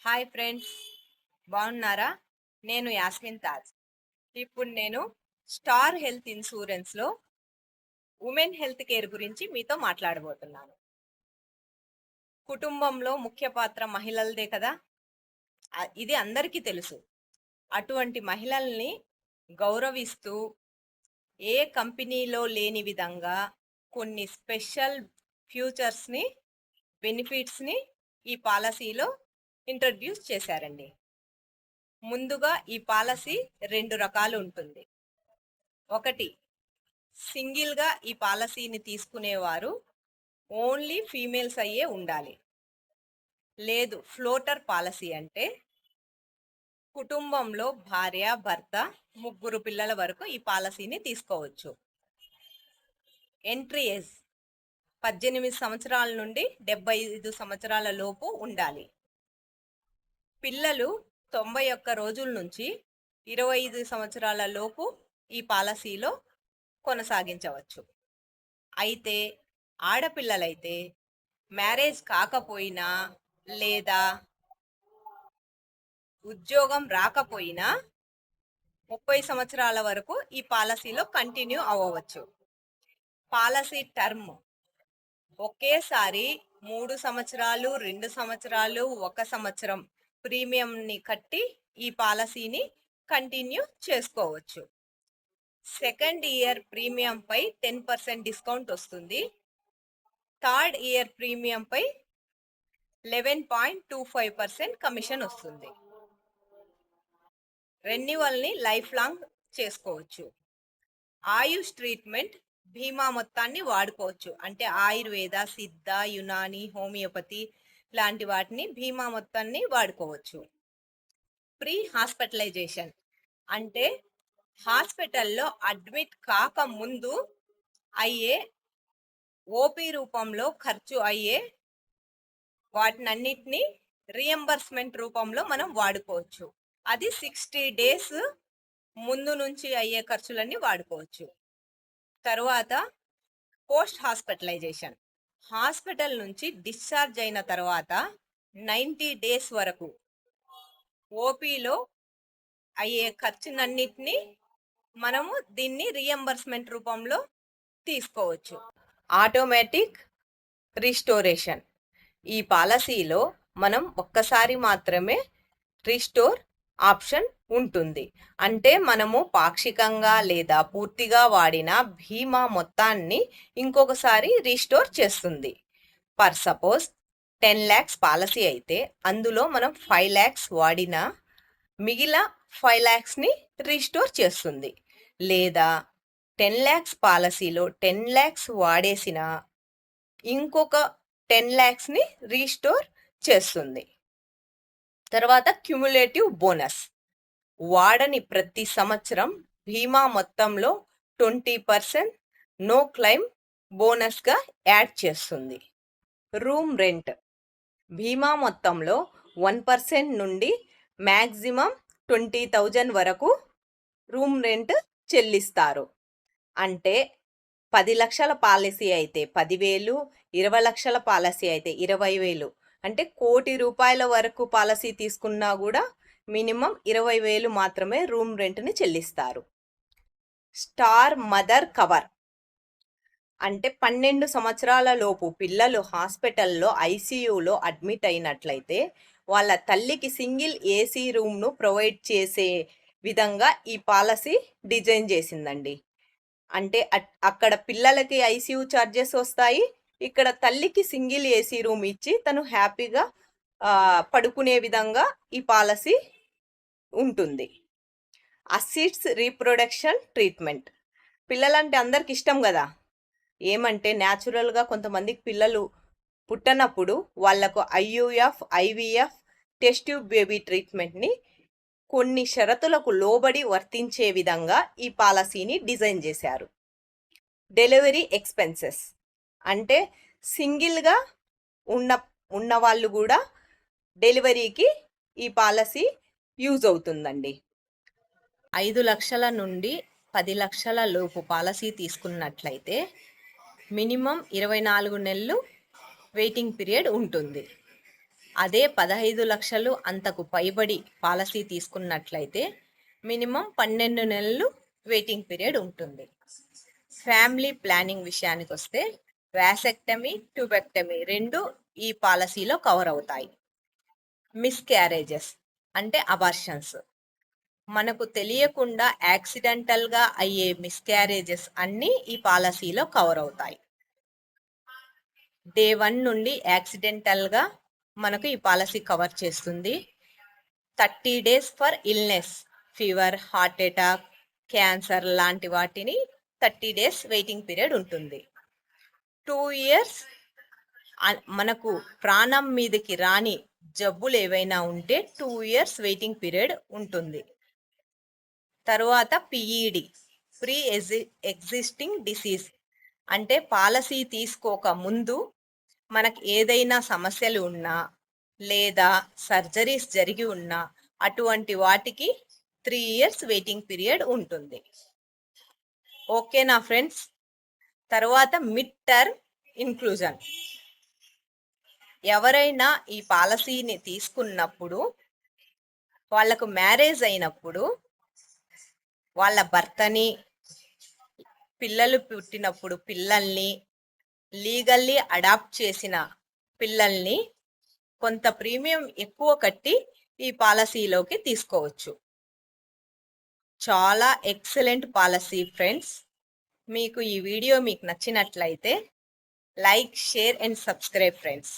Hi friends, బాగున్నారా? నేను యాస్మిన్ తాజ్. ఇప్పుడు నేను స్టార్ హెల్త్ ఇన్సూరెన్స్లో ఉమెన్ హెల్త్ కేర్ గురించి మీతో మాట్లాడబోతున్నాను. కుటుంబంలో ముఖ్య పాత్ర మహిళలదే కదా, ఇది అందరికీ తెలుసు. అటువంటి మహిళల్ని గౌరవిస్తూ ఏ కంపెనీలో లేని విధంగా కొన్ని స్పెషల్ ఫ్యూచర్స్ని, బెనిఫిట్స్ని ఈ పాలసీలో ఇంట్రడ్యూస్ చేశారండి. ముందుగా ఈ పాలసీ 2 రకాలు ఉంటుంది. ఒకటి, సింగిల్గా ఈ పాలసీని తీసుకునేవారు ఓన్లీ ఫీమేల్స్ అయ్యే ఉండాలి. లేదు, ఫ్లోటర్ పాలసీ అంటే కుటుంబంలో భార్య, భర్త, 3 పిల్లల వరకు ఈ పాలసీని తీసుకోవచ్చు. ఎంట్రీ ఏజ్ 18 సంవత్సరాల నుండి 75 సంవత్సరాల లోపు ఉండాలి. పిల్లలు 91 రోజుల నుంచి 25 సంవత్సరాల లోపు ఈ పాలసీలో కొనసాగించవచ్చు. అయితే ఆడపిల్లలైతే మ్యారేజ్ కాకపోయినా లేదా ఉద్యోగం రాకపోయినా 30 సంవత్సరాల వరకు ఈ పాలసీలో కంటిన్యూ అవ్వవచ్చు. పాలసీ టర్మ్ ఒకేసారి 3 సంవత్సరాలు, 2 సంవత్సరాలు, 1 సంవత్సరం ప్రీమియంని కట్టి ఈ పాలసీని కంటిన్యూ చేసుకోవచ్చు. సెకండ్ ఇయర్ ప్రీమియంపై 10% డిస్కౌంట్ వస్తుంది. థర్డ్ ఇయర్ ప్రీమియంపై 11.25% కమిషన్ వస్తుంది. రెన్యువల్ని లైఫ్ లాంగ్ చేసుకోవచ్చు. ఆయుష్ ట్రీట్మెంట్ బీమా మొత్తాన్ని వాడుకోవచ్చు. అంటే ఆయుర్వేద, సిద్ధ, యునాని, హోమియోపతి లాంటి వాటిని బీమా మొత్తాన్ని వాడుకోవచ్చు. ప్రీ హాస్పిటలైజేషన్ అంటే హాస్పిటల్లో అడ్మిట్ కాకముందు అయ్యే ఓపీ రూపంలో ఖర్చు అయ్యే వాటినన్నిటిని రియంబర్స్మెంట్ రూపంలో మనం వాడుకోవచ్చు. అది 60 days ముందు నుంచి అయ్యే ఖర్చులన్నీ వాడుకోవచ్చు. తర్వాత పోస్ట్ హాస్పిటలైజేషన్, హాస్పిటల్ నుంచి డిశ్చార్జ్ అయిన తర్వాత 90 days వరకు ఓపీలో అయ్యే ఖర్చునన్నిటిని మనము దీన్ని రియంబర్స్మెంట్ రూపంలో తీసుకోవచ్చు. ఆటోమేటిక్ రిస్టోరేషన్, ఈ పాలసీలో మనం ఒక్కసారి మాత్రమే రిస్టోర్ ఆప్షన్ ఉంటుంది. అంటే మనము పాక్షికంగా లేదా పూర్తిగా వాడిన బీమా మొత్తాన్ని ఇంకొకసారి రీస్టోర్ చేస్తుంది. ఫర్ సపోజ్ 10 lakhs పాలసీ అయితే అందులో మనం 5 lakhs వాడినా మిగిలిన 5 lakhsని రీస్టోర్ చేస్తుంది. లేదా 10 lakhs పాలసీలో 10 lakhs వాడేసిన ఇంకొక 10 lakhsని రీస్టోర్ చేస్తుంది. తర్వాత క్యుములేటివ్ బోనస్, వాడని ప్రతి సంవత్సరం బీమా మొత్తంలో 20% నో క్లెయిమ్ బోనస్గా యాడ్ చేస్తుంది. రూమ్ రెంట్, బీమా మొత్తంలో 1% నుండి మ్యాక్సిమం 20,000 వరకు రూమ్ రెంట్ చెల్లిస్తారు. అంటే 10 లక్షల పాలసీ అయితే 10,000, 20 లక్షల పాలసీ అయితే 20,000. అంటే 1,00,00,000 రూపాయల వరకు పాలసీ తీసుకున్నా కూడా మినిమం 20,000 మాత్రమే రూమ్ రెంట్ని చెల్లిస్తారు. స్టార్ మదర్ కవర్ అంటే 12 సంవత్సరాల లోపు పిల్లలు హాస్పిటల్లో ఐసీయూలో అడ్మిట్ అయినట్లయితే వాళ్ళ తల్లికి సింగిల్ ఏసీ రూమ్ను ప్రొవైడ్ చేసే విధంగా ఈ పాలసీ డిజైన్ చేసిందండి. అంటే అక్కడ పిల్లలకి ఐసీయూ ఛార్జెస్ వస్తాయి, ఇక్కడ తల్లికి సింగిల్ ఏసీ రూమ్ ఇచ్చి తను హ్యాపీగా పడుకునే విధంగా ఈ పాలసీ ఉంటుంది. అసిడ్స్ రీప్రొడక్షన్ ట్రీట్మెంట్, పిల్లలంటే అందరికి ఇష్టం కదా. ఏమంటే న్యాచురల్గా కొంతమందికి పిల్లలు పుట్టనప్పుడు వాళ్లకు IVF, IVF, test tube baby ట్రీట్మెంట్ని కొన్ని షరతులకు లోబడి వర్తించే విధంగా ఈ పాలసీని డిజైన్ చేశారు. డెలివరీ ఎక్స్పెన్సెస్ అంటే సింగిల్గా ఉన్న వాళ్ళు కూడా డెలివరీకి ఈ పాలసీ యూజ్ అవుతుందండి. 5 లక్షల నుండి 10 లక్షల లోపు పాలసీ తీసుకున్నట్లయితే మినిమం 24 నెలలు వెయిటింగ్ పీరియడ్ ఉంటుంది. అదే 15 లక్షలు అంతకు పైబడి పాలసీ తీసుకున్నట్లయితే మినిమం 12 నెలలు వెయిటింగ్ పీరియడ్ ఉంటుంది. ఫ్యామిలీ ప్లానింగ్ విషయానికి వస్తే వ్యాసెక్టమీ, ట్యూబెక్టమీ రెండు ఈ పాలసీలో కవర్ అవుతాయి. మిస్క్యారేజెస్ అంటే అబార్షన్స్, మనకు తెలియకుండా యాక్సిడెంటల్గా అయ్యే మిస్క్యారేజెస్ అన్నీ ఈ పాలసీలో కవర్ అవుతాయి. డే 1 నుండి యాక్సిడెంటల్గా మనకు ఈ పాలసీ కవర్ చేస్తుంది. 30 days for illness, fever, heart attack, cancer లాంటి వాటిని 30 days వెయిటింగ్ పీరియడ్ ఉంటుంది. 2 years మనకు ప్రాణం మీదకి రాని జబ్బులు ఏవైనా ఉంటే 2 years వెయిటింగ్ పీరియడ్ ఉంటుంది. తర్వాత పిఈడి, ప్రీ ఎగ్జిస్టింగ్ డిసీజ్, అంటే పాలసీ తీసుకోక ముందు మనకు ఏదైనా సమస్యలు ఉన్నా లేదా సర్జరీస్ జరిగి ఉన్నా అటువంటి వాటికి 3 years వెయిటింగ్ పీరియడ్ ఉంటుంది. ఓకేనా ఫ్రెండ్స్? తర్వాత మిడ్ టర్మ్ ఇన్క్లూజన్. ఎవరైనా ఈ పాలసీని తీసుకున్నప్పుడు వాళ్ళకు మ్యారేజ్ అయినప్పుడు వాళ్ళ భర్తని, పిల్లలు పుట్టినప్పుడు పిల్లల్ని, లీగల్లీ అడాప్ట్ చేసిన పిల్లల్ని కొంత ప్రీమియం ఎక్కువ కట్టి ఈ పాలసీలోకి తీసుకోవచ్చు. చాలా ఎక్సలెంట్ పాలసీ ఫ్రెండ్స్. మీకు ఈ వీడియో మీకు నచ్చినట్లయితే like, share and subscribe friends.